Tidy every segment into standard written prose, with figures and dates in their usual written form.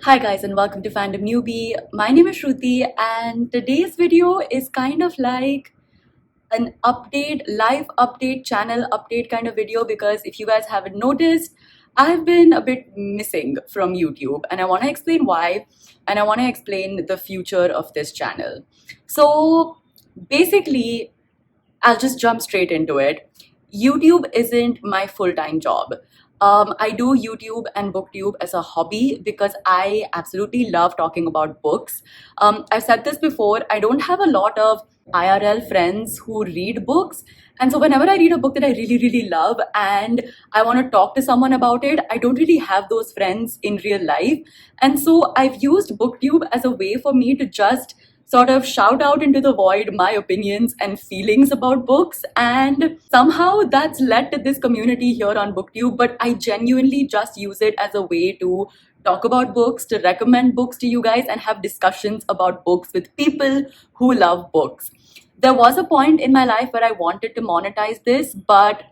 Hi guys and welcome to Fandom Newbie. My name is Shruti and today's video is kind of like an update, live update, channel update kind of video because if you guys haven't noticed, I've been a bit missing from YouTube and I want to explain why and I want to explain the future of this channel. So basically, I'll just jump straight into it. YouTube isn't my full-time job. I do YouTube and Booktube as a hobby because I absolutely love talking about books. I've said this before, I don't have a lot of IRL friends who read books. And so whenever I read a book that I really, really love and I want to talk to someone about it, I don't really have those friends in real life. And so I've used Booktube as a way for me to just sort of shout out into the void my opinions and feelings about books. And somehow that's led to this community here on Booktube. But I genuinely just use it as a way to talk about books, to recommend books to you guys, and have discussions about books with people who love books. There was a point in my life where I wanted to monetize this, but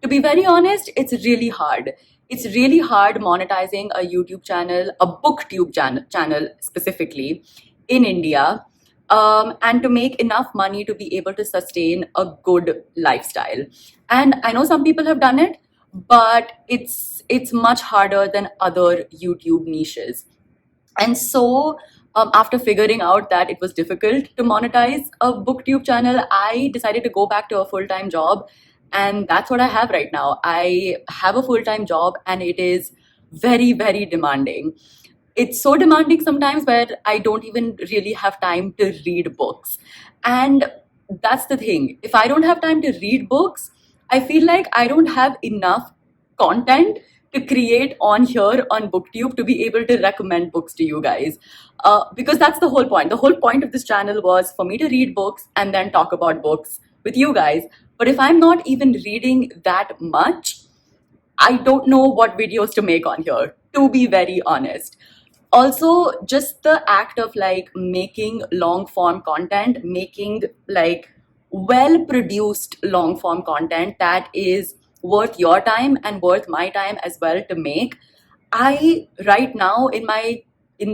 to be very honest, it's really hard. It's really hard monetizing a YouTube channel, a Booktube channel specifically in India, and to make enough money to be able to sustain a good lifestyle. And I know some people have done it, but it's much harder than other YouTube niches. And so, after figuring out that it was difficult to monetize a Booktube channel, I decided to go back to a full-time job. And that's what I have right now. I have a full-time job and it is very, very demanding. It's so demanding sometimes where I don't even really have time to read books. And that's the thing. If I don't have time to read books, I feel like I don't have enough content to create on here on Booktube to be able to recommend books to you guys. Because that's the whole point. The whole point of this channel was for me to read books and then talk about books with you guys. But if I'm not even reading that much, I don't know what videos to make on here, to be very honest. Also, just the act of like making long form content, making like well produced long form content that is worth your time and worth my time as well to make. I right now in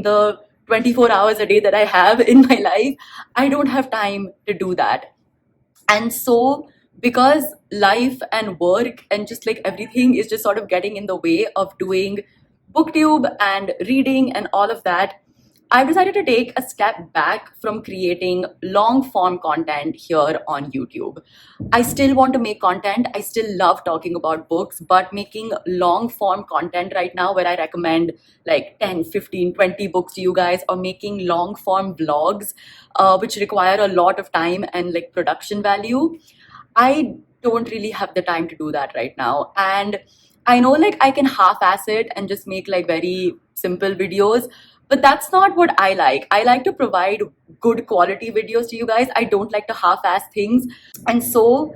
the 24 hours a day that I have in my life, I don't have time to do that. And so, because life and work and just like everything is just sort of getting in the way of doing Booktube and reading and all of that, I've decided to take a step back from creating long form content here on YouTube. I still want to make content. I still love talking about books, but making long form content right now where I recommend like 10, 15, 20 books to you guys, or making long form vlogs, which require a lot of time and like production value, I don't really have the time to do that right now. And I know like I can half-ass it and just make like very simple videos, but that's not what I like. I like to provide good quality videos to you guys. I don't like to half-ass things. And so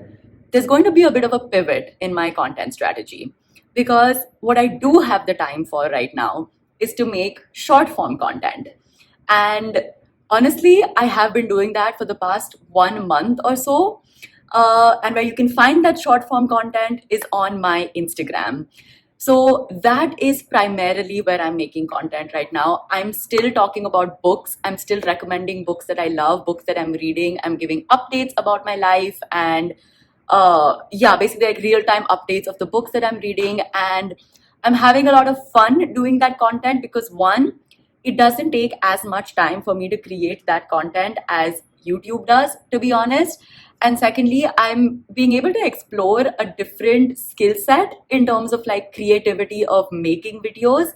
there's going to be a bit of a pivot in my content strategy because what I do have the time for right now is to make short form content. And honestly, I have been doing that for the past 1 month or so. And where you can find that short form content is on my Instagram. So that is primarily where I'm making content right now. I'm still talking about books. I'm still recommending books that I love, books that I'm reading. I'm giving updates about my life and yeah, basically like real-time updates of the books that I'm reading. And I'm having a lot of fun doing that content because one, it doesn't take as much time for me to create that content as YouTube does, to be honest. And secondly, I'm being able to explore a different skill set in terms of like creativity of making videos.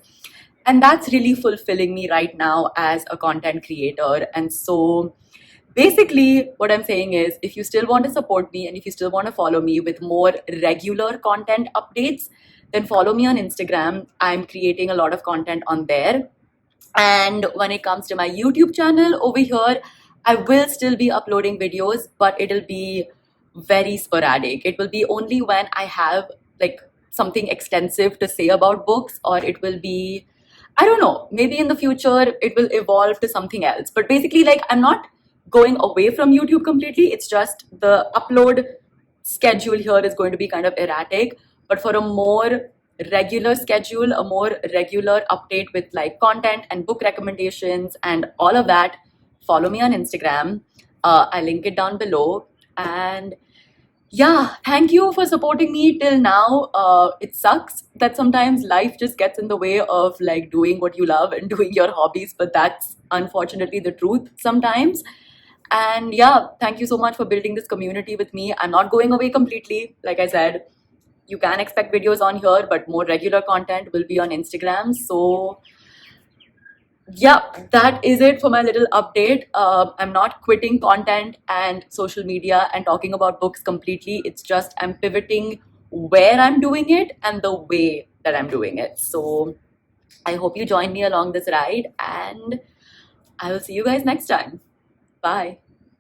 And that's really fulfilling me right now as a content creator. And so basically, what I'm saying is if you still want to support me and if you still want to follow me with more regular content updates, then follow me on Instagram. I'm creating a lot of content on there. And when it comes to my YouTube channel over here, I will still be uploading videos, but it'll be very sporadic. It will be only when I have like something extensive to say about books, or it will be, I don't know, maybe in the future it will evolve to something else. But basically, like I'm not going away from YouTube completely. It's just the upload schedule here is going to be kind of erratic. But for a more regular schedule, a more regular update with like content and book recommendations and all of that, follow me on Instagram. I link it down below. And yeah, thank you for supporting me till now. It sucks that sometimes life just gets in the way of like doing what you love and doing your hobbies, but that's unfortunately the truth sometimes. And yeah, thank you so much for building this community with me. I'm not going away completely. Like I said, you can expect videos on here, but more regular content will be on Instagram. So yeah, that is it for my little update. I'm not quitting content and social media and talking about books completely. It's just I'm pivoting where I'm doing it and the way that I'm doing it. So I hope you join me along this ride, and I will see you guys next time. Bye.